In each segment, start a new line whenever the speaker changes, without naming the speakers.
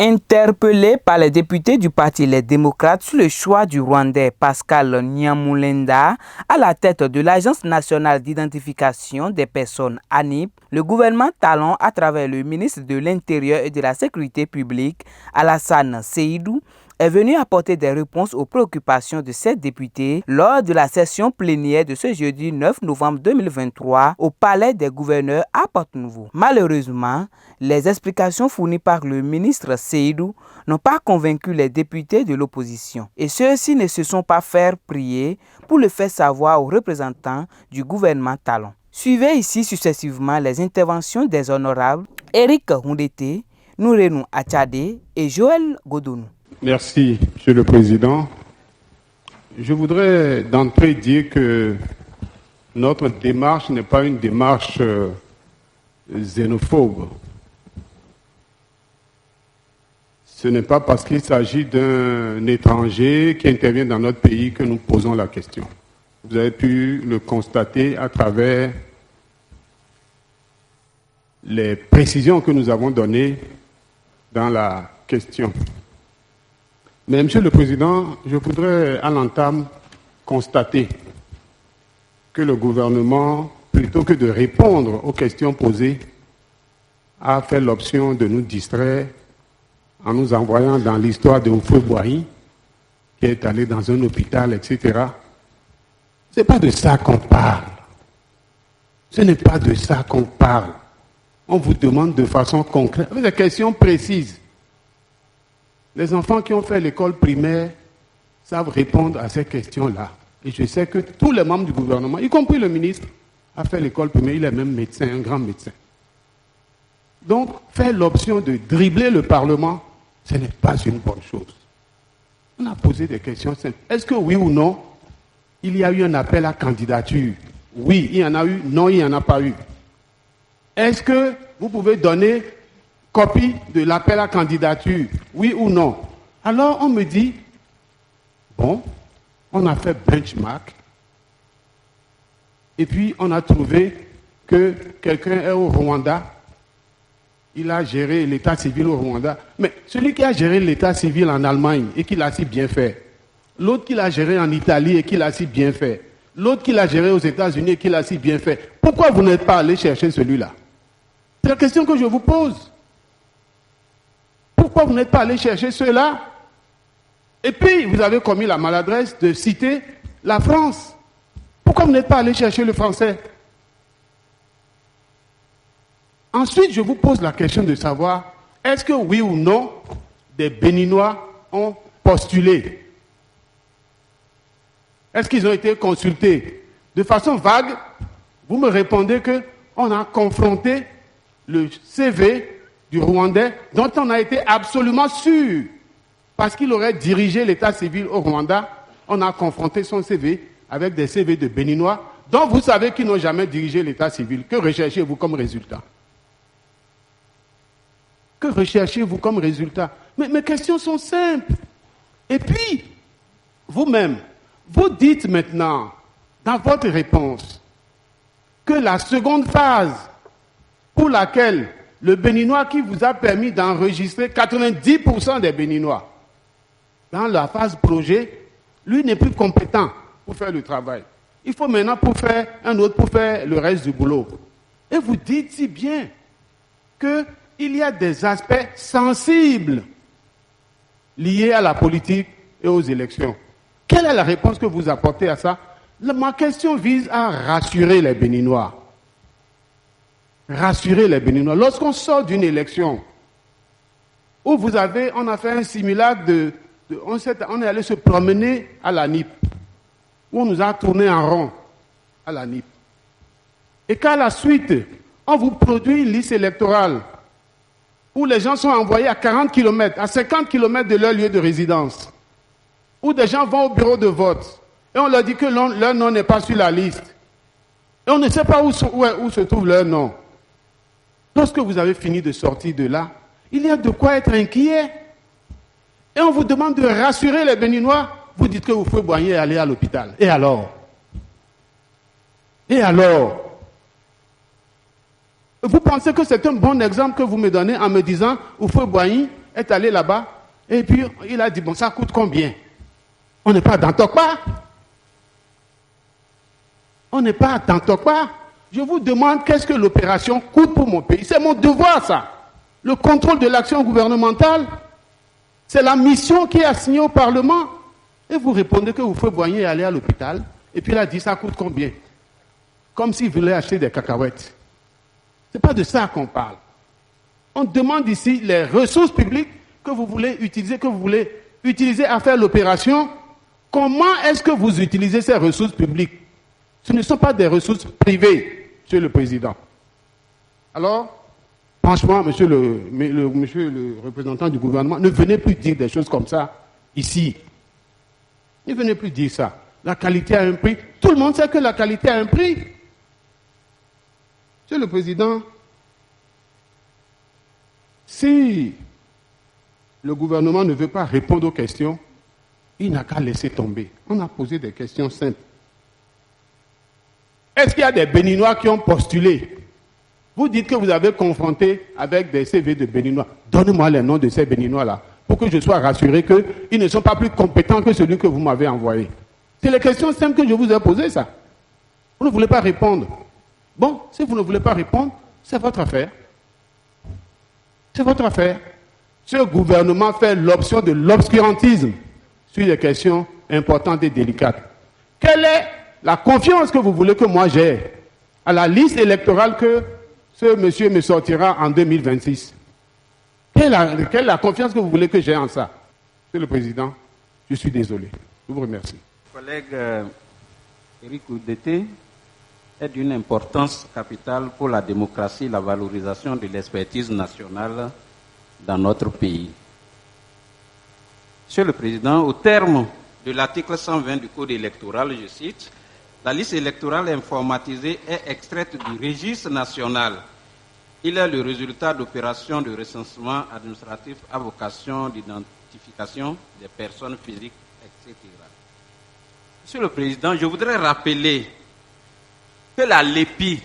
Interpellé par les députés du Parti Les Démocrates sur le choix du Rwandais Pascal Nyamulenda à la tête de l'Agence nationale d'identification des personnes ANIP, le gouvernement Talon, à travers le ministre de l'Intérieur et de la Sécurité publique, Alassane Seydou, est venu apporter des réponses aux préoccupations de ces députés lors de la session plénière de ce jeudi 9 novembre 2023 au Palais des gouverneurs à Porte-Nouveau. Malheureusement, les explications fournies par le ministre Seydou n'ont pas convaincu les députés de l'opposition et ceux-ci ne se sont pas fait prier pour le faire savoir aux représentants du gouvernement Talon. Suivez ici successivement les interventions des honorables Éric Hundete, Nourenou Achade et Joël Godonou.
Merci, Monsieur le Président. Je voudrais d'entrée dire que notre démarche n'est pas une démarche xénophobe. Ce n'est pas parce qu'il s'agit d'un étranger qui intervient dans notre pays que nous posons la question. Vous avez pu le constater à travers les précisions que nous avons données dans la question. Mais, Monsieur le Président, je voudrais à l'entame constater que le gouvernement, plutôt que de répondre aux questions posées, a fait l'option de nous distraire en nous envoyant dans l'histoire de Houphouët-Boigny, qui est allé dans un hôpital, etc. Ce n'est pas de ça qu'on parle. Ce n'est pas de ça qu'on parle. On vous demande de façon concrète, avec des questions précises. Les enfants qui ont fait l'école primaire savent répondre à ces questions-là. Et je sais que tous les membres du gouvernement, y compris le ministre, a fait l'école primaire, il est même médecin, un grand médecin. Donc, faire l'option de dribbler le Parlement, ce n'est pas une bonne chose. On a posé des questions simples. Est-ce que oui ou non, il y a eu un appel à candidature? Oui, il y en a eu. Non, il n'y en a pas eu. Est-ce que vous pouvez donner copie de l'appel à candidature? Oui ou non? Alors on me dit, bon, on a fait benchmark, et puis on a trouvé que quelqu'un est au Rwanda, il a géré l'état civil au Rwanda, mais celui qui a géré l'état civil en Allemagne et qui l'a si bien fait, l'autre qui l'a géré en Italie et qui l'a si bien fait, l'autre qui l'a géré aux États-Unis et qui l'a si bien fait, pourquoi vous n'êtes pas allé chercher celui-là? C'est la question que je vous pose. Pourquoi vous n'êtes pas allé chercher ceux-là? Et puis, vous avez commis la maladresse de citer la France. Pourquoi vous n'êtes pas allé chercher le français? Ensuite, je vous pose la question de savoir, est-ce que oui ou non, des Béninois ont postulé? Est-ce qu'ils ont été consultés? De façon vague, vous me répondez qu'on a confronté le CV du Rwandais, dont on a été absolument sûr, parce qu'il aurait dirigé l'état civil au Rwanda, on a confronté son CV avec des CV de Béninois, dont vous savez qu'ils n'ont jamais dirigé l'état civil. Que recherchez-vous comme résultat? Que recherchez-vous comme résultat? Mais mes questions sont simples. Et puis, vous-même, vous dites maintenant, dans votre réponse, que la seconde phase pour laquelle le Béninois qui vous a permis d'enregistrer 90% des Béninois dans la phase projet, lui n'est plus compétent pour faire le travail. Il faut maintenant pour faire un autre pour faire le reste du boulot. Et vous dites si bien qu'il y a des aspects sensibles liés à la politique et aux élections. Quelle est la réponse que vous apportez à ça? Ma question vise à rassurer les Béninois. Rassurer les Béninois. Lorsqu'on sort d'une élection où on a fait un simulacre on est allé se promener à la NIP, où on nous a tourné en rond à la NIP. Et qu'à la suite, on vous produit une liste électorale où les gens sont envoyés à 40 km, à 50 km de leur lieu de résidence, où des gens vont au bureau de vote et on leur dit que leur nom n'est pas sur la liste. Et on ne sait pas où se trouve leur nom. Lorsque vous avez fini de sortir de là, il y a de quoi être inquiet. Et on vous demande de rassurer les Béninois. Vous dites que Houphouët-Boigny est allé à l'hôpital. Et alors? Et alors? Vous pensez que c'est un bon exemple que vous me donnez en me disant Houphouët-Boigny est allé là-bas, et puis il a dit, bon, ça coûte combien? On n'est pas dans Tokpa. On n'est pas dans Tokpa. Je vous demande qu'est-ce que l'opération coûte pour mon pays. C'est mon devoir, ça. Le contrôle de l'action gouvernementale, c'est la mission qui est assignée au Parlement. Et vous répondez que vous faites voyer et aller à l'hôpital. Et puis il a dit, ça coûte combien? Comme s'il voulait acheter des cacahuètes. Ce n'est pas de ça qu'on parle. On demande ici les ressources publiques que vous voulez utiliser à faire l'opération. Comment est-ce que vous utilisez ces ressources publiques? Ce ne sont pas des ressources privées, Monsieur le Président. Alors, franchement, monsieur le représentant du gouvernement, ne venez plus dire des choses comme ça ici. Ne venez plus dire ça. La qualité a un prix. Tout le monde sait que la qualité a un prix. Monsieur le Président, si le gouvernement ne veut pas répondre aux questions, il n'a qu'à laisser tomber. On a posé des questions simples. Est-ce qu'il y a des Béninois qui ont postulé? Vous dites que vous avez confronté avec des CV de Béninois. Donnez-moi les noms de ces Béninois-là pour que je sois rassuré qu'ils ne sont pas plus compétents que celui que vous m'avez envoyé. C'est les questions simples que je vous ai posées, ça. Vous ne voulez pas répondre. Bon, si vous ne voulez pas répondre, c'est votre affaire. C'est votre affaire. Ce gouvernement fait l'option de l'obscurantisme sur des questions importantes et délicates. Quelle est la confiance que vous voulez que moi j'ai à la liste électorale que ce monsieur me sortira en 2026? Quelle est la confiance que vous voulez que j'ai en ça? Monsieur le Président, je suis désolé. Je vous remercie.
Collègue Éric Oudété est d'une importance capitale pour la démocratie et la valorisation de l'expertise nationale dans notre pays. Monsieur le Président, au terme de l'article 120 du Code électoral, je cite, la liste électorale informatisée est extraite du registre national. Il est le résultat d'opérations de recensement administratif à vocation d'identification des personnes physiques, etc. Monsieur le Président, je voudrais rappeler que la LEPI,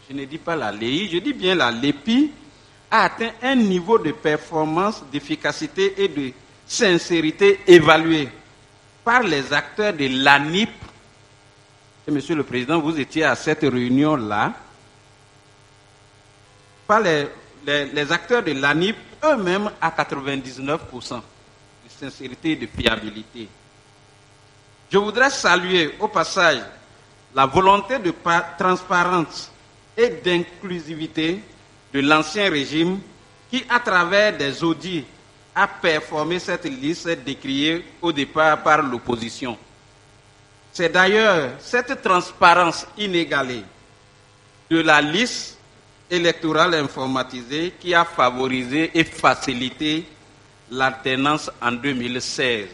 je ne dis pas la LEI, je dis bien la LEPI, a atteint un niveau de performance, d'efficacité et de sincérité évalué par les acteurs de l'ANIP. Et Monsieur le Président, vous étiez à cette réunion-là, par les acteurs de l'ANIP eux-mêmes à 99% de sincérité et de fiabilité. Je voudrais saluer au passage la volonté de transparence et d'inclusivité de l'ancien régime qui, à travers des audits, a performé cette liste décriée au départ par l'opposition. C'est d'ailleurs cette transparence inégalée de la liste électorale informatisée qui a favorisé et facilité l'alternance en 2016.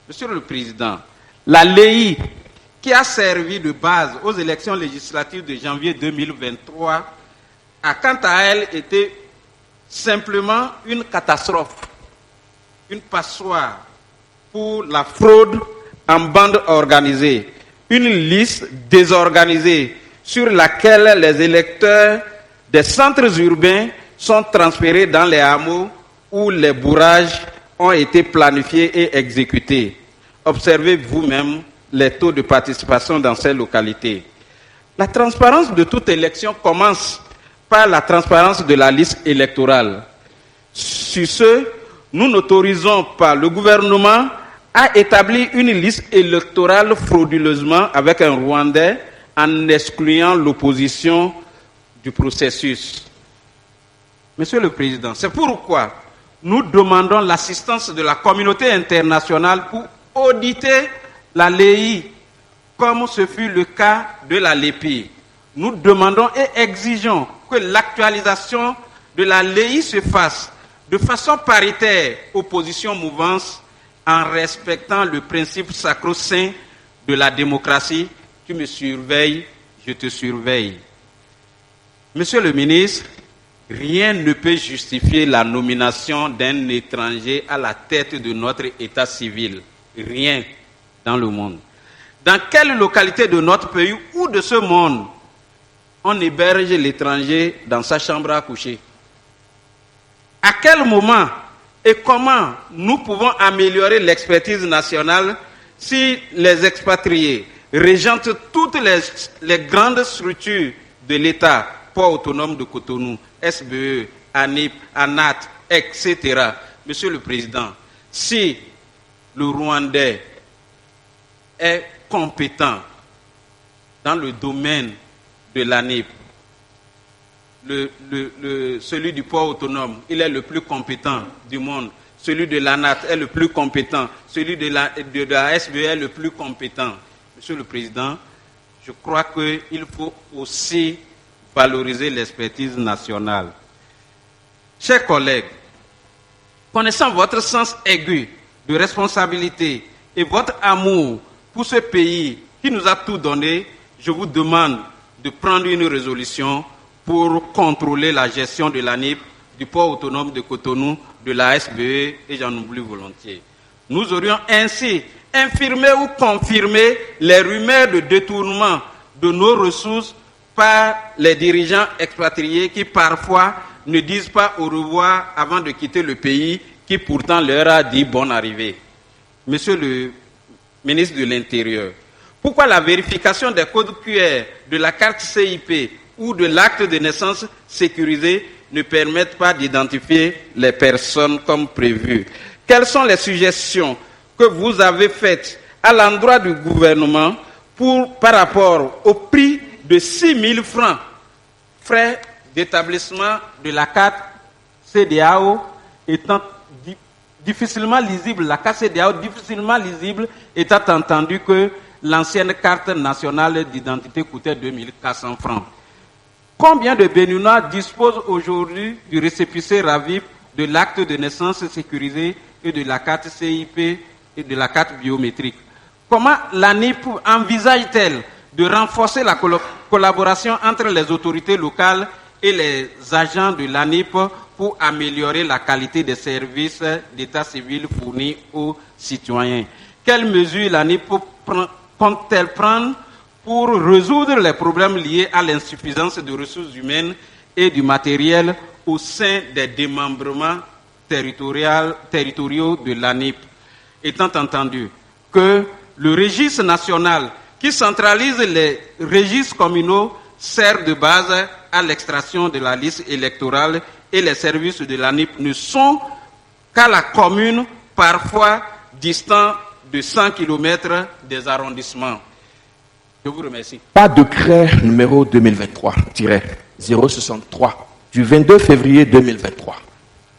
Monsieur le Président, la LEI qui a servi de base aux élections législatives de janvier 2023 a quant à elle été simplement une catastrophe, une passoire pour la fraude en bande organisée, une liste désorganisée sur laquelle les électeurs des centres urbains sont transférés dans les hameaux où les bourrages ont été planifiés et exécutés. Observez vous-même les taux de participation dans ces localités. La transparence de toute élection commence par la transparence de la liste électorale. Sur ce, nous n'autorisons pas le gouvernement à établir une liste électorale frauduleusement avec un Rwandais en excluant l'opposition du processus. Monsieur le Président, c'est pourquoi nous demandons l'assistance de la communauté internationale pour auditer la LEI, comme ce fut le cas de la LEPI. Nous demandons et exigeons que l'actualisation de la LEI se fasse de façon paritaire aux positions mouvantes en respectant le principe sacro-saint de la démocratie. Tu me surveilles, je te surveille. Monsieur le ministre, rien ne peut justifier la nomination d'un étranger à la tête de notre état civil. Rien dans le monde. Dans quelle localité de notre pays ou de ce monde on héberge l'étranger dans sa chambre à coucher? À quel moment et comment nous pouvons améliorer l'expertise nationale si les expatriés régentent toutes les grandes structures de l'État, Port autonome de Cotonou, SBE, ANIP, ANAT, etc. Monsieur le Président, si le Rwandais est compétent dans le domaine de l'ANIP, celui du port autonome, il est le plus compétent du monde. Celui de l'ANAT est le plus compétent. Celui de la SBE est le plus compétent. Monsieur le Président, je crois qu'il faut aussi valoriser l'expertise nationale. Chers collègues, connaissant votre sens aigu de responsabilité et votre amour pour ce pays qui nous a tout donné, je vous demande de prendre une résolution pour contrôler la gestion de l'ANIP, du port autonome de Cotonou, de la SBE, et j'en oublie volontiers. Nous aurions ainsi infirmé ou confirmé les rumeurs de détournement de nos ressources par les dirigeants expatriés qui parfois ne disent pas au revoir avant de quitter le pays qui pourtant leur a dit bonne arrivée. Monsieur le ministre de l'Intérieur, pourquoi la vérification des codes QR de la carte CIP ou de l'acte de naissance sécurisé ne permettent pas d'identifier les personnes comme prévu? Quelles sont les suggestions que vous avez faites à l'endroit du gouvernement par rapport au prix de 6 000 francs, frais d'établissement de la carte CEDEAO étant difficilement lisible, la carte CEDEAO difficilement lisible, étant entendu que l'ancienne carte nationale d'identité coûtait 2 400 francs. Combien de Béninois disposent aujourd'hui du récépissé RAVIP, de l'acte de naissance sécurisé et de la carte CIP et de la carte biométrique? Comment l'ANIP envisage-t-elle de renforcer la collaboration entre les autorités locales et les agents de l'ANIP pour améliorer la qualité des services d'état civil fournis aux citoyens? Quelles mesures l'ANIP compte-t-elle prendre pour résoudre les problèmes liés à l'insuffisance de ressources humaines et du matériel au sein des démembrements territoriaux de l'ANIP, étant entendu que le registre national qui centralise les registres communaux sert de base à l'extraction de la liste électorale et les services de l'ANIP ne sont qu'à la commune, parfois distants de 100 km des arrondissements. Je vous remercie.
Par décret numéro 2023-063 du 22 février 2023,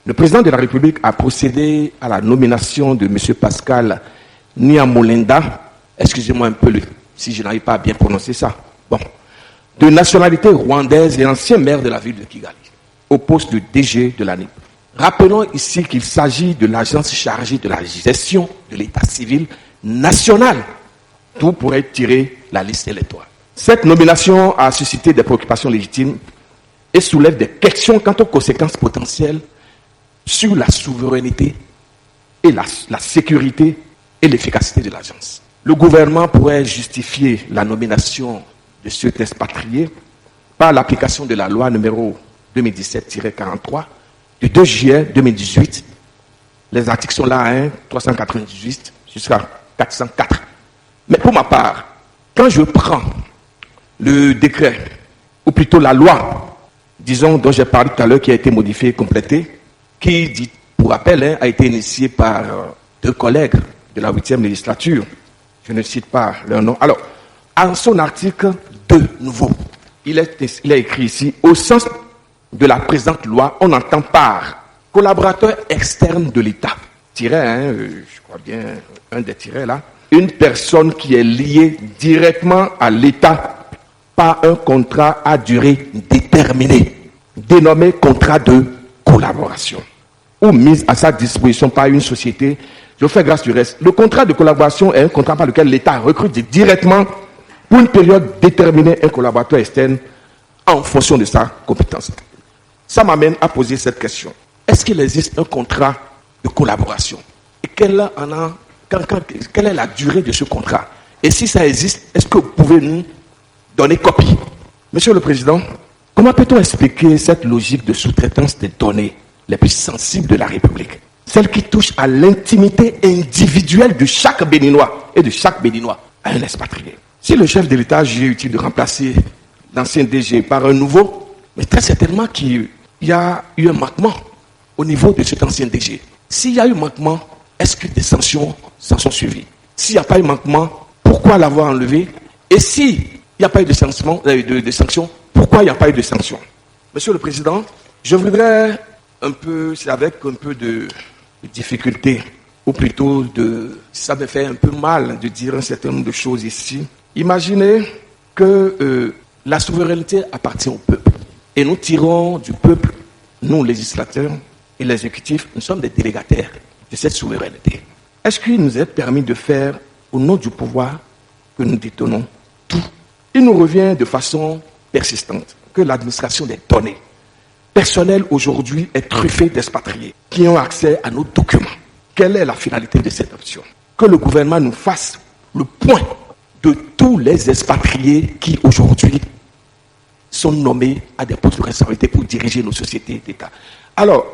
le président de la République a procédé à la nomination de M. Pascal Nyamulenda, excusez-moi un peu si je n'arrive pas à bien prononcer ça, de nationalité rwandaise et ancien maire de la ville de Kigali, au poste de DG de l'ANIP. Rappelons ici qu'il s'agit de l'agence chargée de la gestion de l'état civil national, d'où pourrait tirer la liste électorale. Cette nomination a suscité des préoccupations légitimes et soulève des questions quant aux conséquences potentielles sur la souveraineté et la sécurité et l'efficacité de l'agence. Le gouvernement pourrait justifier la nomination de cet expatrié par l'application de la loi numéro 2017-43 du 2 juillet 2018. Les articles sont là, 398 jusqu'à 404. Mais pour ma part, quand je prends le décret, ou plutôt la loi, disons, dont j'ai parlé tout à l'heure, qui a été modifiée et complétée, qui, dit, pour rappel, a été initiée par 2 collègues de la 8e législature. Je ne cite pas leur nom. Alors, en son article 2 nouveau, il est écrit ici, au sens de la présente loi, on entend par collaborateur externe de l'État. Je crois bien, un des tirets là. Une personne qui est liée directement à l'État par un contrat à durée déterminée, dénommé contrat de collaboration, ou mise à sa disposition par une société. Je fais grâce du reste. Le contrat de collaboration est un contrat par lequel l'État recrute directement pour une période déterminée un collaborateur externe en fonction de sa compétence. Ça m'amène à poser cette question. Est-ce qu'il existe un contrat de collaboration? Et quelle est la durée de ce contrat? Et si ça existe, est-ce que vous pouvez nous donner copie? Monsieur le Président, comment peut-on expliquer cette logique de sous-traitance des données les plus sensibles de la République. Celles qui touchent à l'intimité individuelle de chaque Béninois et de chaque Béninois à un expatrié. Si le chef de l'État a jugé utile de remplacer l'ancien DG par un nouveau, mais très certainement qu'il y a eu un manquement au niveau de cet ancien DG. S'il y a eu manquement, est-ce que des sanctions s'en sont suivies? S'il n'y a pas eu manquement, pourquoi l'avoir enlevé? Et s'il n'y a pas eu de sanctions, pourquoi il n'y a pas eu de sanctions? Monsieur le Président, je voudrais un peu, c'est avec un peu de difficulté, ou plutôt ça me fait un peu mal de dire un certain nombre de choses ici. Imaginez que la souveraineté appartient au peuple. Et nous tirons du peuple, nous législateurs et l'exécutif, nous sommes des délégataires de cette souveraineté. Est-ce qu'il nous est permis de faire, au nom du pouvoir que nous détenons, tout? Il nous revient de façon persistante que l'administration des données personnelles aujourd'hui est truffée d'expatriés qui ont accès à nos documents. Quelle est la finalité de cette option? Que le gouvernement nous fasse le point de tous les expatriés qui aujourd'hui sont nommés à des postes de responsabilité pour diriger nos sociétés d'État. Alors,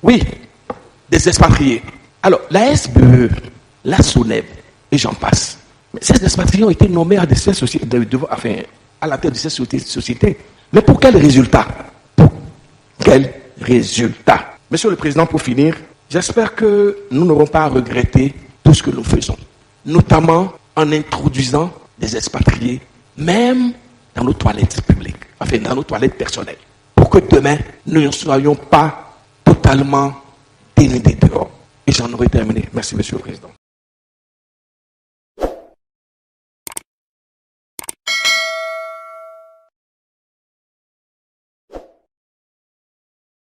oui, des expatriés. Alors, la SBE, la SONEB, et j'en passe. Mais ces expatriés ont été nommés à la tête de ces sociétés. Mais pour quel résultat? Pour quel résultat? Monsieur le Président, pour finir, j'espère que nous n'aurons pas à regretter tout ce que nous faisons, notamment en introduisant des expatriés, même dans nos toilettes publiques, dans nos toilettes personnelles, pour que demain, nous ne soyons pas totalement dénudés dehors. Et j'en aurais terminé. Merci, Monsieur le Président.